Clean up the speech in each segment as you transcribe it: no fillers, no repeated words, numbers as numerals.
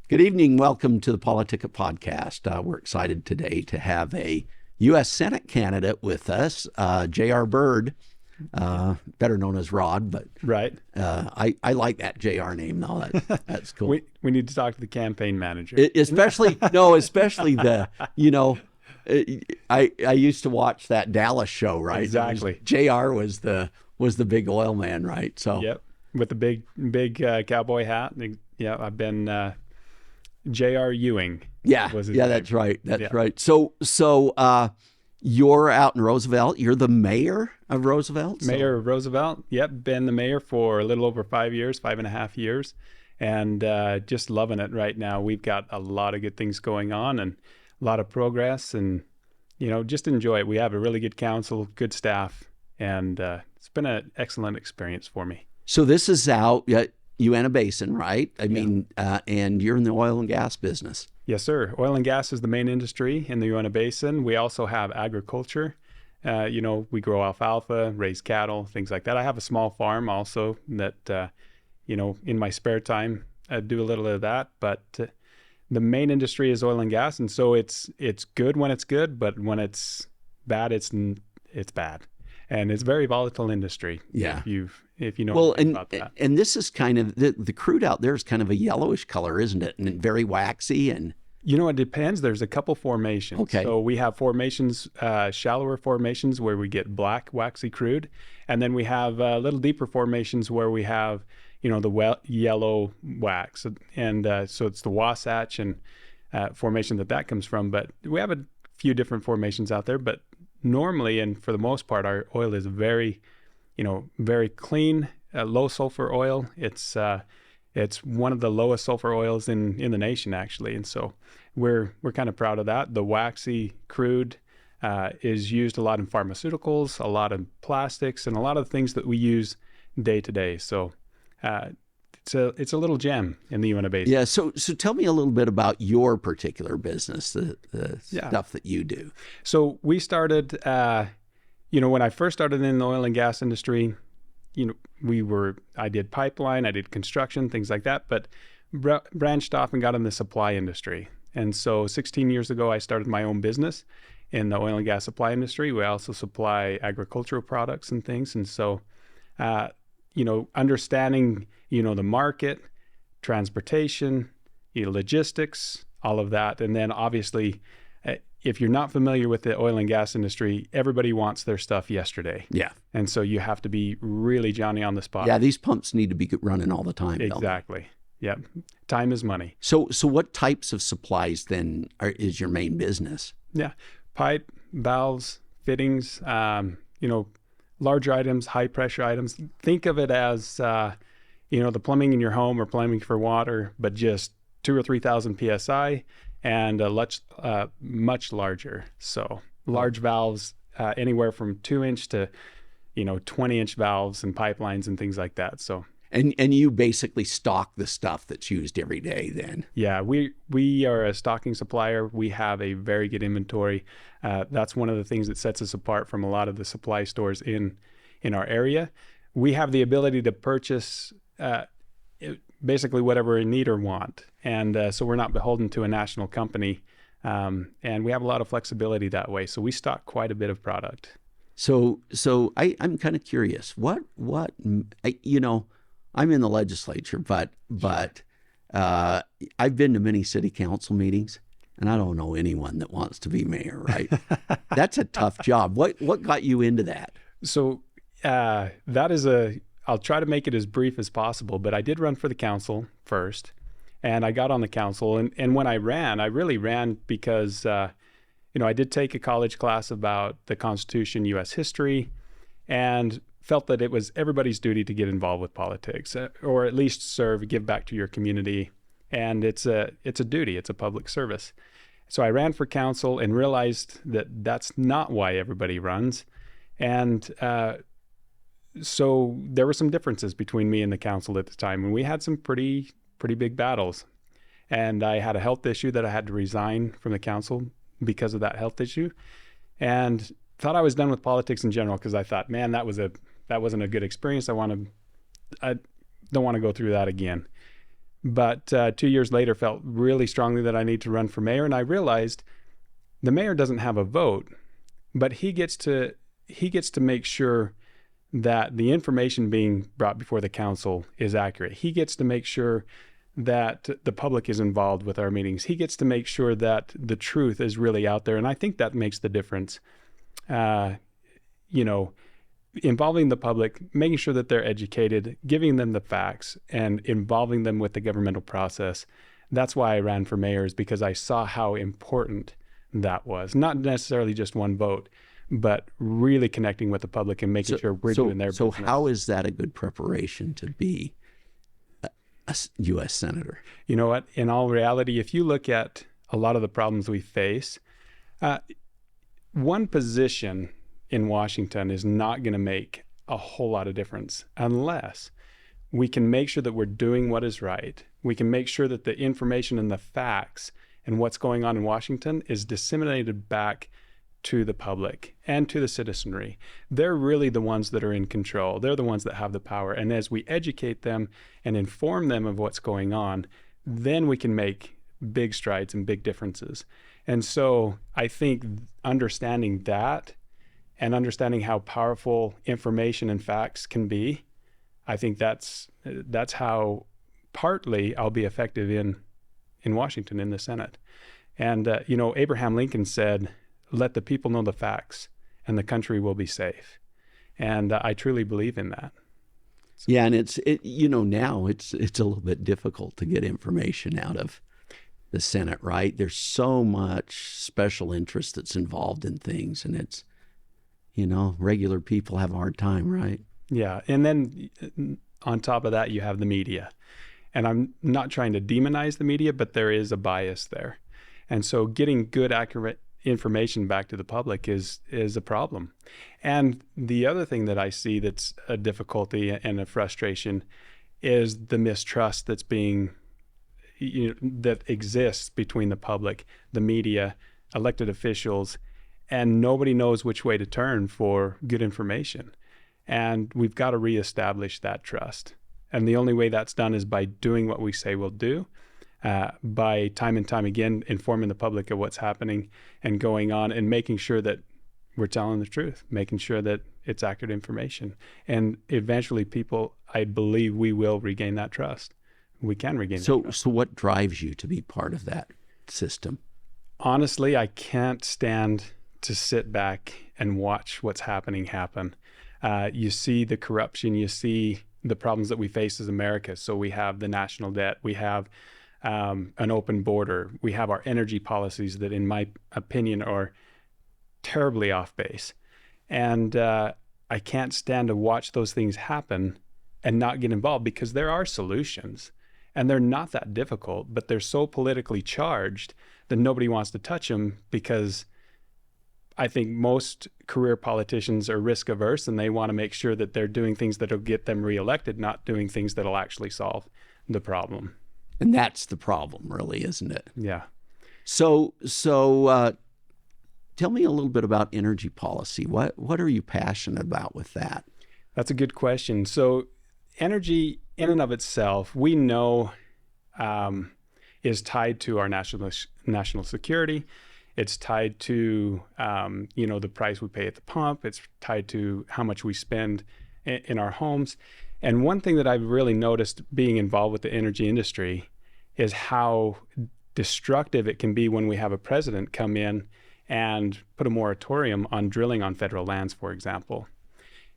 Good evening. Welcome to the PoliticIt podcast. We're excited today to have a U.S. Senate candidate with us, J.R. Byrd, better known as Rod, but right. I like that J.R. name, though. That's cool. We need to talk to the campaign manager. Especially the, I used to watch that Dallas show, right? Exactly. J.R. was the big oil man, right? So Yep, with the big cowboy hat. Yeah, I've been J.R. Ewing. Yeah, that's right. That's right. So you're out in Roosevelt. You're the mayor of Roosevelt? Mayor of Roosevelt. Yep, been the mayor for a little over 5 years, 5.5 years, and just loving it right now. We've got a lot of good things going on and a lot of progress, and just enjoy it. We have a really good council, good staff, and it's been an excellent experience for me. So this is out Uinta Basin, right? I mean, and you're in the oil and gas business. Yes, sir. Oil and gas is the main industry in the Uinta Basin. We also have agriculture. We grow alfalfa, raise cattle, things like that. I have a small farm also that, in my spare time, I do a little of that. But the main industry is oil and gas, and so it's good when it's good, but when it's bad, it's bad, and it's a very volatile industry. Yeah, if you know about that. And this is kind of the crude out there is kind of a yellowish color, isn't it? And very waxy and. It depends. There's a couple formations. Okay. So we have formations, shallower formations where we get black, waxy crude. And then we have little deeper formations where we have, the yellow wax. And so it's the Wasatch and formation that comes from. But we have a few different formations out there. But normally, and for the most part, our oil is very, very clean, low sulfur oil. It's one of the lowest sulfur oils in the nation, actually. And so we're kind of proud of that. The waxy crude is used a lot in pharmaceuticals, a lot of plastics, and a lot of things that we use day to day. So it's a little gem in the Uinta Basin. Yeah. So tell me a little bit about your particular business, the stuff that you do. So we started, when I first started in the oil and gas industry, I did pipeline, I did construction, things like that, but branched off and got in the supply industry. And so 16 years ago, I started my own business in the oil and gas supply industry. We also supply agricultural products and things. And so, understanding, the market, transportation, logistics, all of that. And then obviously, if you're not familiar with the oil and gas industry, everybody wants their stuff yesterday. Yeah. And so you have to be really Johnny on the spot. Yeah, these pumps need to be running all the time. Exactly. Yeah. Time is money. So what types of supplies then is your main business? Yeah. Pipe, valves, fittings, larger items, high pressure items. Think of it as, the plumbing in your home or plumbing for water, but just 2,000 or 3,000 PSI. And much larger. So large valves, anywhere from 2-inch to, 20-inch valves and pipelines and things like that. So and you basically stock the stuff that's used every day then? Yeah, we are a stocking supplier. We have a very good inventory. That's one of the things that sets us apart from a lot of the supply stores in our area. We have the ability to purchase basically whatever we need or want. And so we're not beholden to a national company. And we have a lot of flexibility that way. So we stock quite a bit of product. So I'm kind of curious, I'm in the legislature, but I've been to many city council meetings and I don't know anyone that wants to be mayor, right? That's a tough job. What got you into that? So I'll try to make it as brief as possible, but I did run for the council first, and I got on the council. And when I really ran because, I did take a college class about the Constitution, U.S. history, and felt that it was everybody's duty to get involved with politics, or at least serve, give back to your community. And it's a duty, it's a public service. So I ran for council and realized that that's not why everybody runs. And so there were some differences between me and the council at the time, and we had some pretty big battles. And I had a health issue that I had to resign from the council because of that health issue, and thought I was done with politics in general because I thought, man, that wasn't a good experience. I don't want to go through that again. But 2 years later, felt really strongly that I need to run for mayor. And I realized the mayor doesn't have a vote, but he gets to make sure that the information being brought before the council is accurate. He gets to make sure that the public is involved with our meetings. He gets to make sure that the truth is really out there. And I think that makes the difference. Involving the public, making sure that they're educated, giving them the facts, and involving them with the governmental process. That's why I ran for mayor, is because I saw how important that was. Not necessarily just one vote, but really connecting with the public and making sure we're doing their business. So how is that a good preparation to be a U.S. Senator? You know what? In all reality, if you look at a lot of the problems we face, one position in Washington is not going to make a whole lot of difference unless we can make sure that we're doing what is right. We can make sure that the information and the facts and what's going on in Washington is disseminated back to the public and to the citizenry. They're really the ones that are in control. They're the ones that have the power. And as we educate them and inform them of what's going on, then we can make big strides and big differences. And so I think understanding that and understanding how powerful information and facts can be, I think that's how partly I'll be effective in Washington, in the Senate. And, Abraham Lincoln said, "Let the people know the facts and the country will be safe." And I truly believe in that. Yeah, and now it's a little bit difficult to get information out of the Senate, right? There's so much special interest that's involved in things, and it's, regular people have a hard time, right? Yeah, and then on top of that, you have the media. And I'm not trying to demonize the media, but there is a bias there. And so getting good, accurate information back to the public is a problem. And the other thing that I see that's a difficulty and a frustration is the mistrust that's that exists between the public, the media, elected officials, and nobody knows which way to turn for good information. And we've got to reestablish that trust. And the only way that's done is by doing what we say we'll do, by time and time again informing the public of what's happening and going on, and making sure that we're telling the truth, making sure that it's accurate information. And eventually I believe we will regain that trust. We can regain that trust. So what drives you to be part of that system? Honestly, I can't stand to sit back and watch what's happen. You see the corruption, you see the problems that we face as America. So we have the national debt, we have an open border, we have our energy policies that, in my opinion, are terribly off base. And I can't stand to watch those things happen and not get involved, because there are solutions and they're not that difficult, but they're so politically charged that nobody wants to touch them, because I think most career politicians are risk averse and they want to make sure that they're doing things that'll get them reelected, not doing things that'll actually solve the problem. And that's the problem, really, isn't it? Yeah. So tell me a little bit about energy policy. What are you passionate about with that? That's a good question. So energy in and of itself, we know is tied to our national security. It's tied to, the price we pay at the pump. It's tied to how much we spend in our homes. And one thing that I've really noticed being involved with the energy industry is how destructive it can be when we have a president come in and put a moratorium on drilling on federal lands, for example.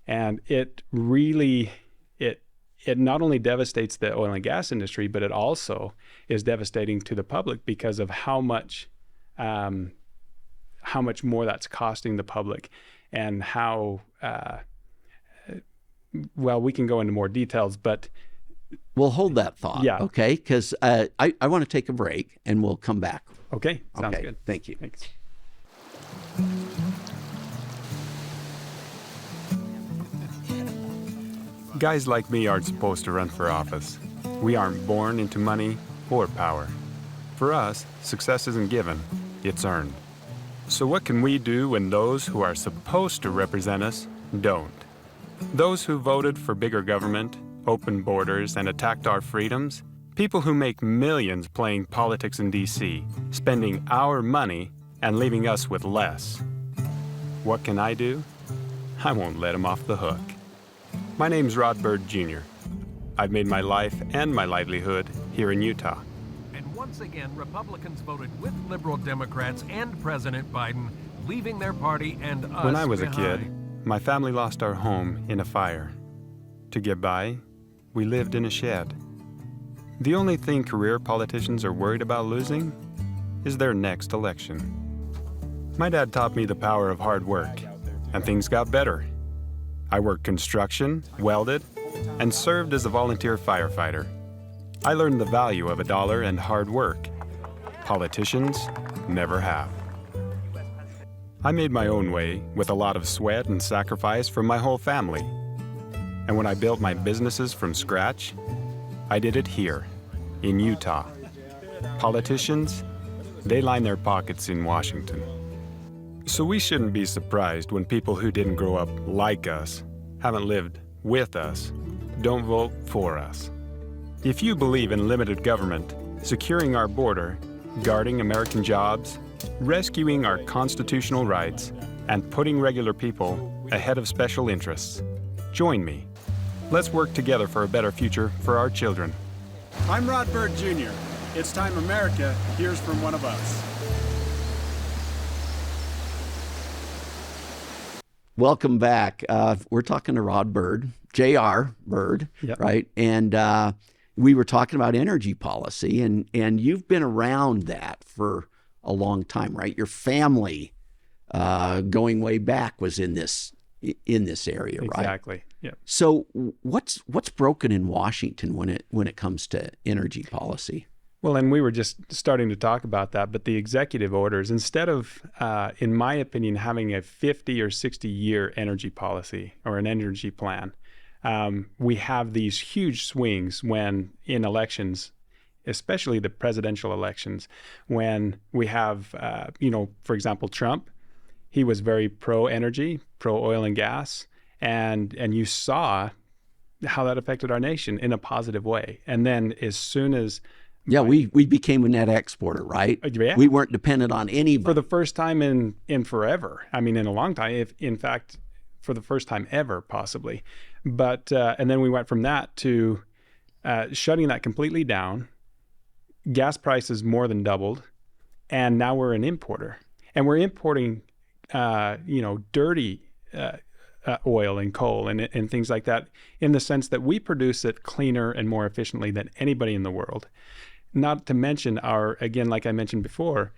And it really, it not only devastates the oil and gas industry, but it also is devastating to the public because of how much more that's costing the public, and how, we can go into more details, but. We'll hold that thought, yeah. Okay? Because I want to take a break, and we'll come back. Okay, sounds good. Thank you. Thanks. Guys like me aren't supposed to run for office. We aren't born into money or power. For us, success isn't given, it's earned. So what can we do when those who are supposed to represent us don't? Those who voted for bigger government, open borders, and attacked our freedoms People who make millions playing politics in D.C., spending our money and leaving us with less. What can I do? I won't let them off the hook. My name's Rod Bird Jr. I've made my life and my livelihood here in Utah. And once again, Republicans voted with liberal Democrats and President Biden, leaving their party and us When I was behind. a kid, my family lost our home in a fire. To get by, we lived in a shed. The only thing career politicians are worried about losing is their next election. My dad taught me the power of hard work, and things got better. I worked construction, welded, and served as a volunteer firefighter. I learned the value of $1 and hard work. Politicians never have. I made my own way with a lot of sweat and sacrifice from my whole family. And when I built my businesses from scratch, I did it here, in Utah. Politicians, they line their pockets in Washington. So we shouldn't be surprised when people who didn't grow up like us, haven't lived with us, don't vote for us. If you believe in limited government, securing our border, guarding American jobs, rescuing our constitutional rights, and putting regular people ahead of special interests, join me. Let's work together for a better future for our children. I'm Rod Bird Jr. It's time America hears from one of us. Welcome back. We're talking to Rod Bird, J.R. Bird, Yep. right? And we were talking about energy policy, and you've been around that for a long time, right? Your family, going way back, was in this area, right? Exactly. Yeah. So what's broken in Washington when it comes to energy policy? Well, and we were just starting to talk about that, but the executive orders, instead of, in my opinion, having a 50 or 60-year energy policy or an energy plan, we have these huge swings when in elections, especially the presidential elections, when we have, for example, Trump. He was very pro-energy, pro-oil and gas, and you saw how that affected our nation in a positive way. And then as soon as we became a net exporter, right? Yeah. We weren't dependent on anybody. For the first time in forever. I mean, in a long time, if in fact, for the first time ever, possibly. But, and then we went from that to shutting that completely down. Gas prices more than doubled. And now we're an importer. And we're importing, dirty oil and coal and things like that, in the sense that we produce it cleaner and more efficiently than anybody in the world. Not to mention again, like I mentioned before,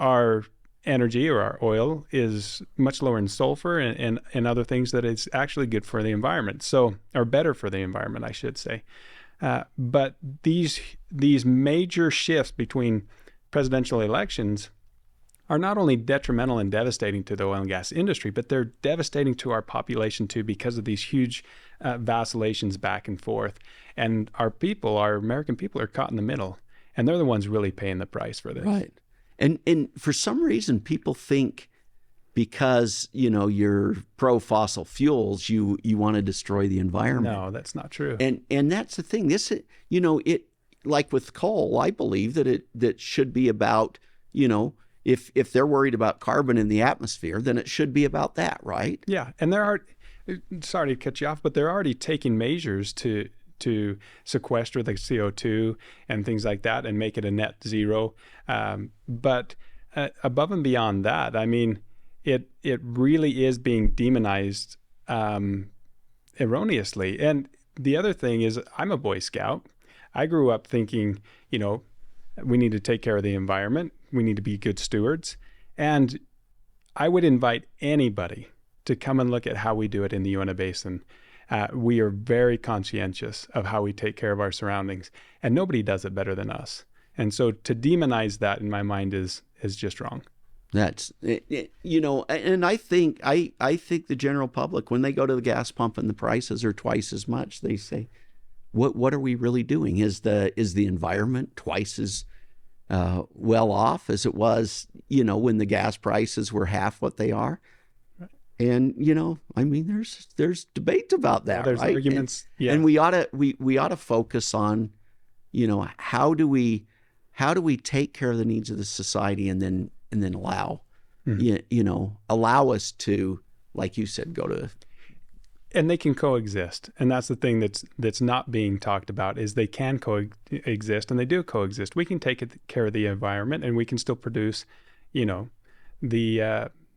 our energy or our oil is much lower in sulfur and other things that is actually good for the environment. So, or better for the environment, I should say. But these major shifts between presidential elections are not only detrimental and devastating to the oil and gas industry, but they're devastating to our population too, because of these huge vacillations back and forth. And our American people are caught in the middle, and they're the ones really paying the price for this. Right. And for some reason, people think because, you're pro-fossil fuels, you want to destroy the environment. No, that's not true. And that's the thing. This, like with coal, I believe that should be about, if they're worried about carbon in the atmosphere, then it should be about that, right? Yeah, and sorry to cut you off, but they're already taking measures to sequester the CO2 and things like that and make it a net zero. But above and beyond that, I mean, it really is being demonized erroneously. And the other thing is, I'm a Boy Scout. I grew up thinking, we need to take care of the environment. We need to be good stewards. And I would invite anybody to come and look at how we do it in the Uinta Basin. We are very conscientious of how we take care of our surroundings, and nobody does it better than us. And so to demonize that, in my mind, is just wrong. That's, and I think the general public, when they go to the gas pump and the prices are twice as much, they say, what are we really doing? Is the environment twice as well off as it was, when the gas prices were half what they are? And I mean, there's debate about that, there's right? Arguments, and we ought to focus on, how do we take care of the needs of the society and then allow allow us to, like you said, go to. And they can coexist, and that's the thing that's not being talked about, is they can coexist, and they do coexist. We can take care of the environment, and we can still produce,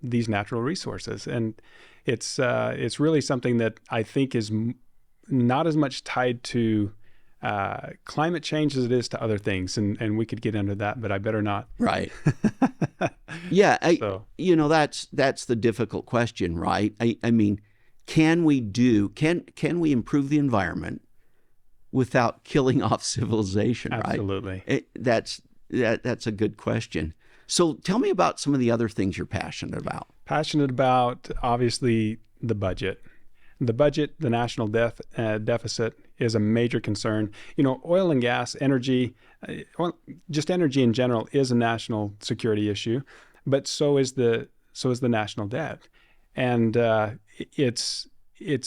these natural resources. And it's really something that I think is not as much tied to climate change as it is to other things, and we could get into that, but I better not. Right. Yeah. That's the difficult question, right? I mean, can we improve the environment without killing off civilization? Absolutely. Right? That's a good question. So tell me about some of the other things you're passionate about. Passionate about, obviously, the budget. The national deficit is a major concern. Oil and gas, energy, just energy in general is a national security issue, but so is the national debt. And it's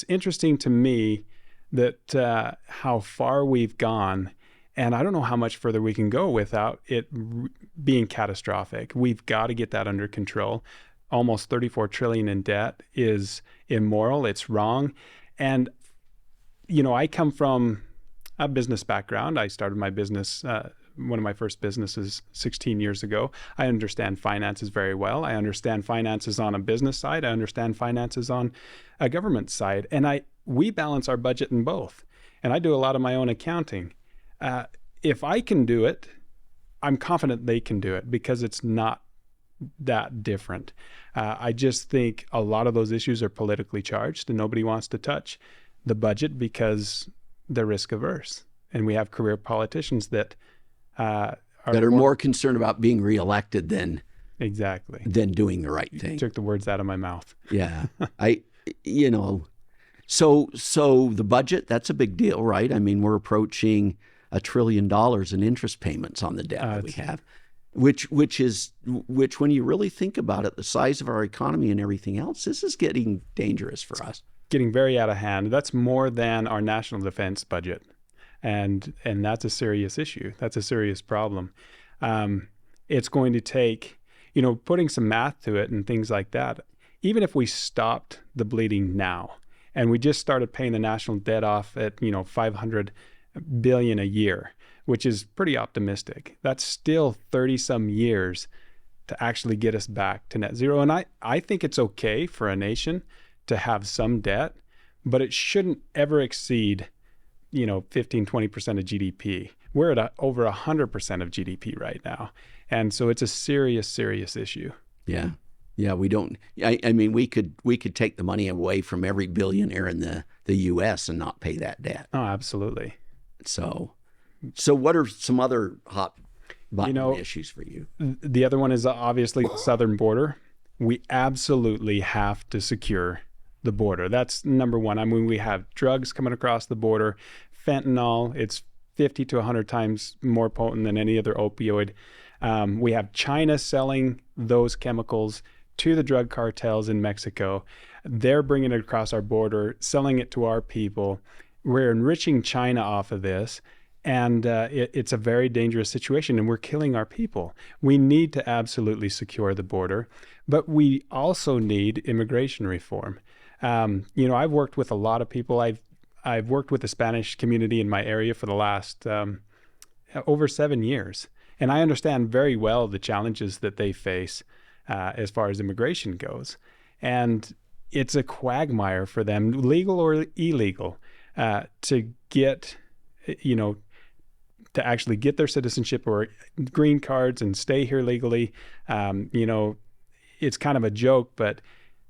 interesting to me that how far we've gone, and I don't know how much further we can go without it being catastrophic. We've got to get that under control. Almost 34 trillion in debt is immoral. It's wrong. And, I come from a business background. I started my business, one of my first businesses 16 years ago. I understand finances very well. I understand finances on a business side. I understand finances on a government side. And we balance our budget in both. And I do a lot of my own accounting. If I can do it, I'm confident they can do it, because it's not that different. I just think a lot of those issues are politically charged, and nobody wants to touch the budget because they're risk averse. And we have career politicians that are more concerned about being reelected than doing the right thing. You took the words out of my mouth. Yeah. So the budget, that's a big deal, right? I mean, we're approaching $1 trillion in interest payments on the debt that we have, which when you really think about it, the size of our economy and everything else, this is getting dangerous for us. Getting very out of hand. That's more than our national defense budget. And that's a serious issue. That's a serious problem. It's going to take, putting some math to it and things like that. Even if we stopped the bleeding now and we just started paying the national debt off at, $500 billion a year, which is pretty optimistic. That's still 30 some years to actually get us back to net zero. And I think it's okay for a nation to have some debt, but it shouldn't ever exceed 15, 20% of GDP. We're at over 100% of GDP right now. And so it's a serious, serious issue. Yeah. Yeah, we don't, I mean, we could take the money away from every billionaire in the U.S. and not pay that debt. Oh, absolutely. So what are some other hot button issues for you? The other one is obviously the southern border. We absolutely have to secure the border. That's number one. I mean, we have drugs coming across the border. Fentanyl, it's 50 to 100 times more potent than any other opioid. We have China selling those chemicals to the drug cartels in Mexico. They're bringing it across our border, selling it to our people. We're enriching China off of this, and it's a very dangerous situation, and we're killing our people. We need to absolutely secure the border, but we also need immigration reform. I've worked with a lot of people. I've worked with the Spanish community in my area for the last over 7 years, and I understand very well the challenges that they face as far as immigration goes. And it's a quagmire for them, legal or illegal, to get, to actually get their citizenship or green cards and stay here legally. It's kind of a joke, but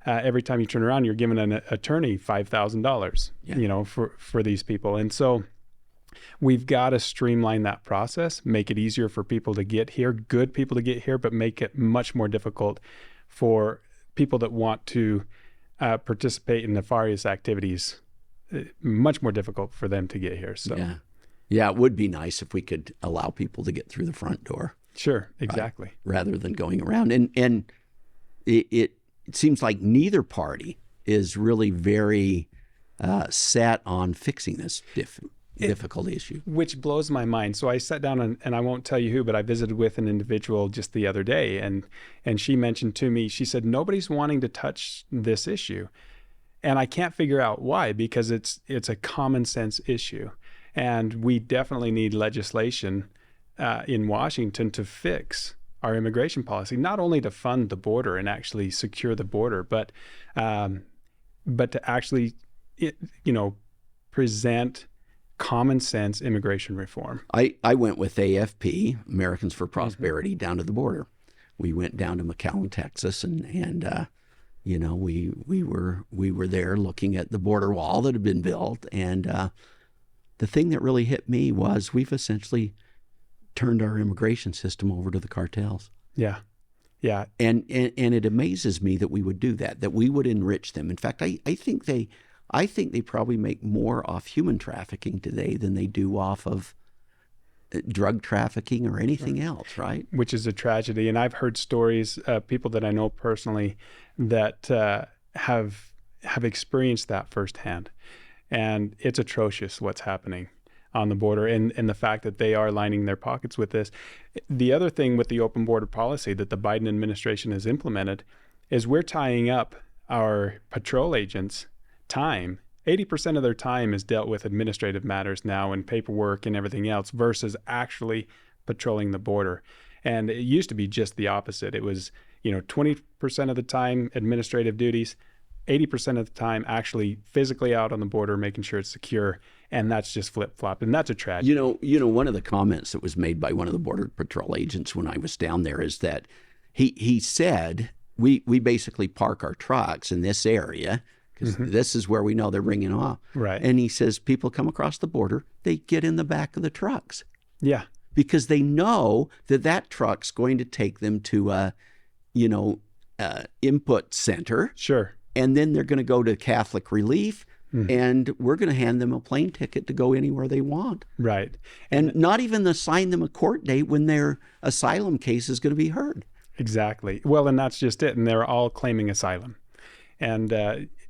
every time you turn around, you're giving an attorney $5,000, for these people. And so we've got to streamline that process, make it easier for people to get here, good people to get here, but make it much more difficult for people that want to participate in nefarious activities, much more difficult for them to get here. So yeah, it would be nice if we could allow people to get through the front door. Sure, exactly. Right, rather than going around. And it seems like neither party is really very set on fixing this difficult issue. Which blows my mind. So I sat down and I won't tell you who, but I visited with an individual just the other day, and she mentioned to me, she said, nobody's wanting to touch this issue. And I can't figure out why, because it's a common sense issue. And we definitely need legislation in Washington to fix our immigration policy, not only to fund the border and actually secure the border, but to actually, present common sense immigration reform. I went with AFP, Americans for Prosperity, down to the border. We went down to McAllen, Texas, and we were there looking at the border wall that had been built. And the thing that really hit me was we've essentially turned our immigration system over to the cartels. Yeah. And it amazes me that we would do that we would enrich them. In fact, I think they probably make more off human trafficking today than they do off of drug trafficking or anything else, right? Which is a tragedy. And I've heard stories, people that I know personally that have experienced that firsthand. And it's atrocious what's happening on the border and the fact that they are lining their pockets with this. The other thing with the open border policy that the Biden administration has implemented is we're tying up our patrol agents' time. 80% of their time is dealt with administrative matters now and paperwork and everything else versus actually patrolling the border. And it used to be just the opposite. It was, 20% of the time administrative duties, 80% of the time actually physically out on the border, making sure it's secure. And that's just flip-flop. And that's a tragedy. One of the comments that was made by one of the Border Patrol agents when I was down there is that he said, we basically park our trucks in this area because this is where we know they're bringing off. Right. And he says people come across the border, they get in the back of the trucks. Yeah. Because they know that truck's going to take them to a, input center. Sure. And then they're going to go to Catholic Relief, and we're going to hand them a plane ticket to go anywhere they want. Right. And not even assign them a court date when their asylum case is going to be heard. Exactly. Well, and that's just it. And they're all claiming asylum. And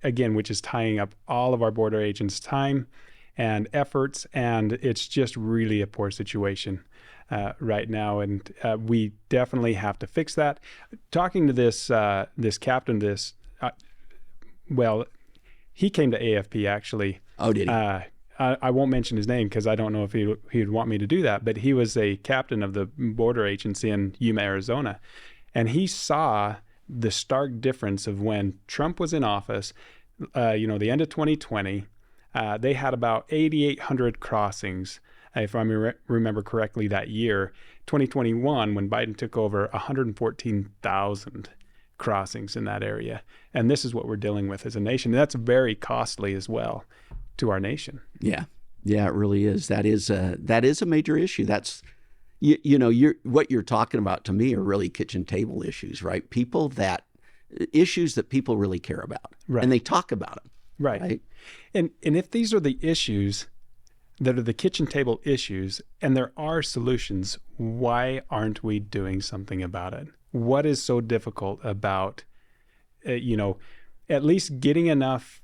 again, which is tying up all of our border agents' time and efforts. And it's just really a poor situation right now. And we definitely have to fix that. Talking to this captain, he came to AFP actually. Oh, did he? I won't mention his name because I don't know if he'd want me to do that, but he was a captain of the border agency in Yuma, Arizona. And he saw the stark difference of when Trump was in office, the end of 2020, they had about 8,800 crossings, if I remember correctly, that year. 2021, when Biden took over, 114,000 crossings in that area. And this is what we're dealing with as a nation. That's very costly as well to our nation. Yeah, it really is. That is a major issue. That's, what you're talking about to me are really kitchen table issues, right? Issues that people really care about, right. And they talk about them. Right. And if these are the issues that are the kitchen table issues and there are solutions, why aren't we doing something about it? What is so difficult about, at least getting enough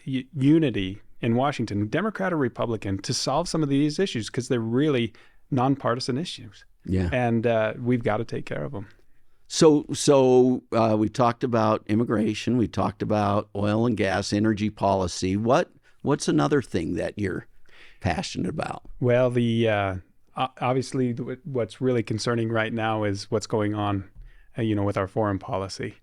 unity in Washington, Democrat or Republican, to solve some of these issues because they're really nonpartisan issues. Yeah. And we've got to take care of them. So we talked about immigration. We talked about oil and gas, energy policy. What's another thing that you're passionate about? Well, obviously what's really concerning right now is what's going on, with our foreign policy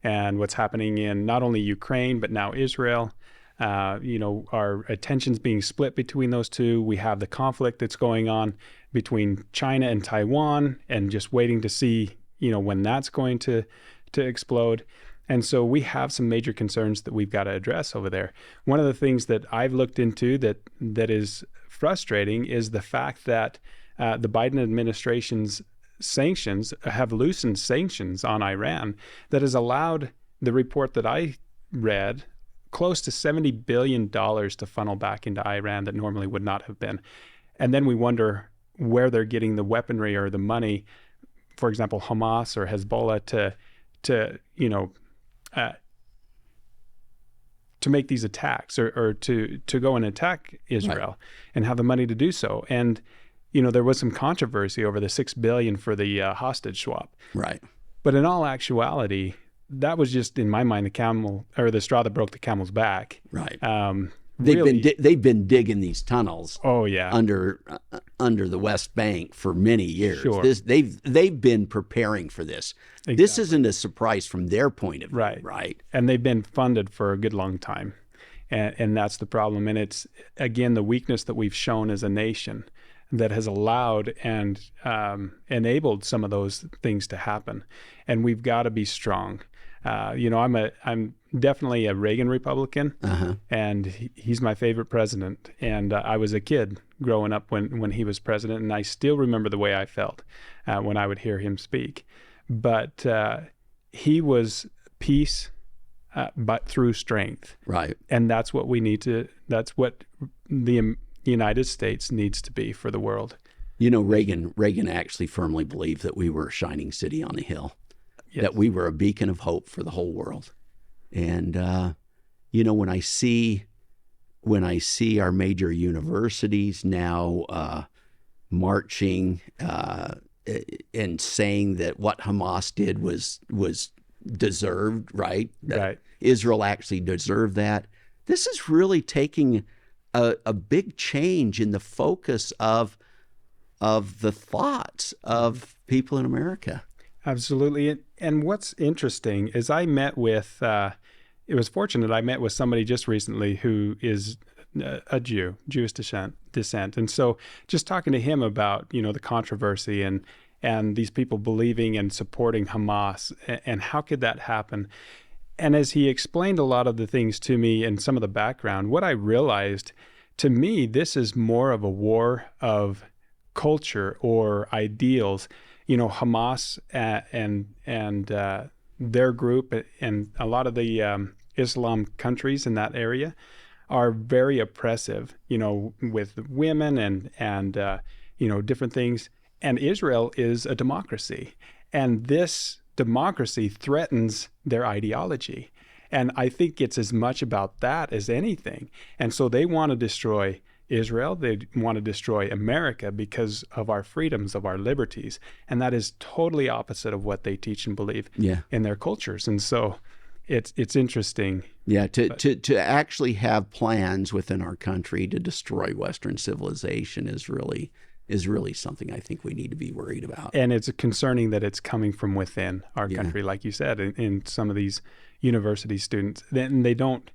and what's happening in not only Ukraine, but now Israel. Our attention's being split between those two. We have the conflict that's going on between China and Taiwan and just waiting to see, when that's going to explode. And so we have some major concerns that we've got to address over there. One of the things that I've looked into that is frustrating is the fact that the Biden administration's sanctions have loosened sanctions on Iran that has allowed the report that I read close to $70 billion to funnel back into Iran that normally would not have been. And then we wonder where they're getting the weaponry or the money, for example, Hamas or Hezbollah to to make these attacks or to go and attack Israel and have the money to do so. And, there was some controversy over the $6 billion for the hostage swap. Right. But in all actuality, that was just, in my mind, the straw that broke the camel's back. Right. Really, They've been digging these tunnels. Oh yeah. Under the West Bank for many years. Sure. They've been preparing for this. Exactly. This isn't a surprise from their point of view, right? And they've been funded for a good long time, and that's the problem. And it's again the weakness that we've shown as a nation that has allowed and enabled some of those things to happen. And we've got to be strong. I'm definitely a Reagan Republican, and he's my favorite president. And I was a kid growing up when he was president, and I still remember the way I felt when I would hear him speak. But he was peace, but through strength. Right. And that's what we need to. That's what the United States needs to be for the world. Reagan actually firmly believed that we were a shining city on a hill. Yes. That we were a beacon of hope for the whole world. And when I see our major universities now marching and saying that what Hamas did was deserved, right? Right. Israel actually deserved that. This is really taking a big change in the focus of the thoughts of people in America. Absolutely. And what's interesting is I met with, it was fortunate I met with somebody just recently who is a Jewish descent. And so just talking to him about, the controversy and these people believing and supporting Hamas and how could that happen? And as he explained a lot of the things to me and some of the background, what I realized, to me, this is more of a war of culture or ideals. Hamas and their group and a lot of the Islam countries in that area are very oppressive, with women and different things. And Israel is a democracy. And this democracy threatens their ideology. And I think it's as much about that as anything. And so they want to destroy Israel. They want to destroy America because of our freedoms, of our liberties. And that is totally opposite of what they teach and believe in their cultures. And so it's interesting. Yeah, to actually have plans within our country to destroy Western civilization is really something I think we need to be worried about. And it's concerning that it's coming from within our country, like you said, in some of these university students. And they don't.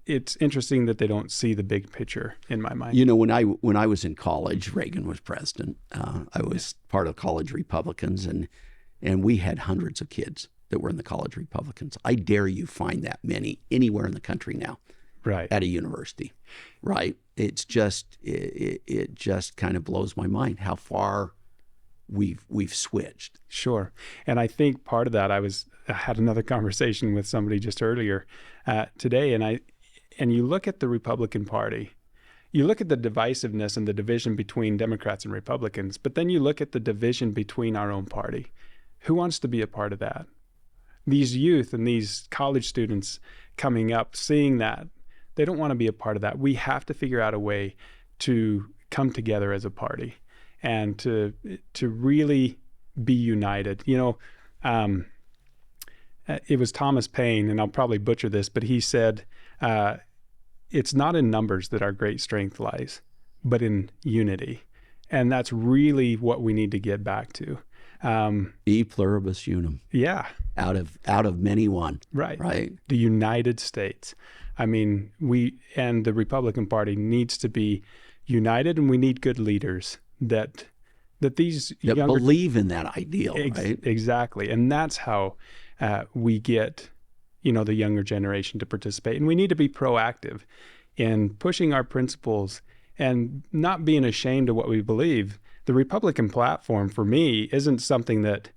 It's interesting that they don't see the big picture, in my mind. When I was in college, Reagan was president. I was part of college Republicans, and we had hundreds of kids that were in the college Republicans. I dare you find that many anywhere in the country now, right? At a university, right? It's just it just kind of blows my mind how far we've switched. Sure, and I think part of that I had another conversation with somebody just earlier today, and you look at the Republican Party, you look at the divisiveness and the division between Democrats and Republicans, but then you look at the division between our own party. Who wants to be a part of that? These youth and these college students coming up, seeing that, they don't want to be a part of that. We have to figure out a way to come together as a party and to really be united. It was Thomas Paine, and I'll probably butcher this, but he said, it's not in numbers that our great strength lies, but in unity. And that's really what we need to get back to. E pluribus unum. Yeah. Out of many one. Right. Right. The United States. I mean, we and the Republican Party needs to be united, and we need good leaders that these younger believe in that ideal, right? Exactly. And that's how we get, the younger generation to participate. And we need to be proactive in pushing our principles and not being ashamed of what we believe. The Republican platform, for me, isn't something that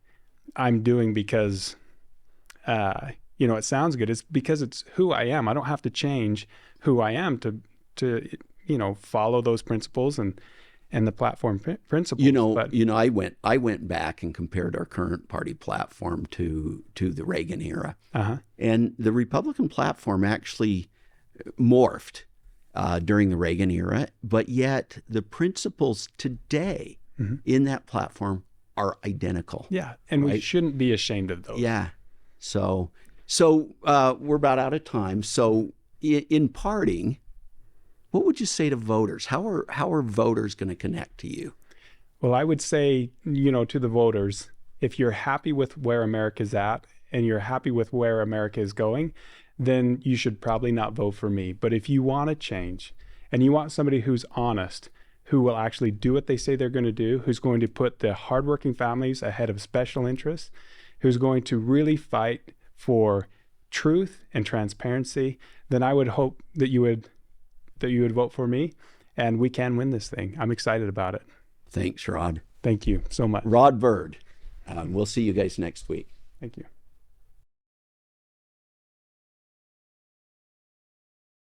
I'm doing because, it sounds good. It's because it's who I am. I don't have to change who I am to follow those principles and the platform principles. I went back and compared our current party platform to the Reagan era, and the Republican platform actually morphed during the Reagan era, but yet the principles today in that platform are identical. Yeah, and right? we shouldn't be ashamed of those. Yeah. So we're about out of time. So in parting, what would you say to voters? How are voters going to connect to you? Well, I would say, to the voters, if you're happy with where America's at and you're happy with where America is going, then you should probably not vote for me. But if you want to change and you want somebody who's honest, who will actually do what they say they're going to do, who's going to put the hardworking families ahead of special interests, who's going to really fight for truth and transparency, then I would hope that you would vote for me, and we can win this thing. I'm excited about it. Thanks, Rod. Thank you so much. Rod Bird. We'll see you guys next week. Thank you.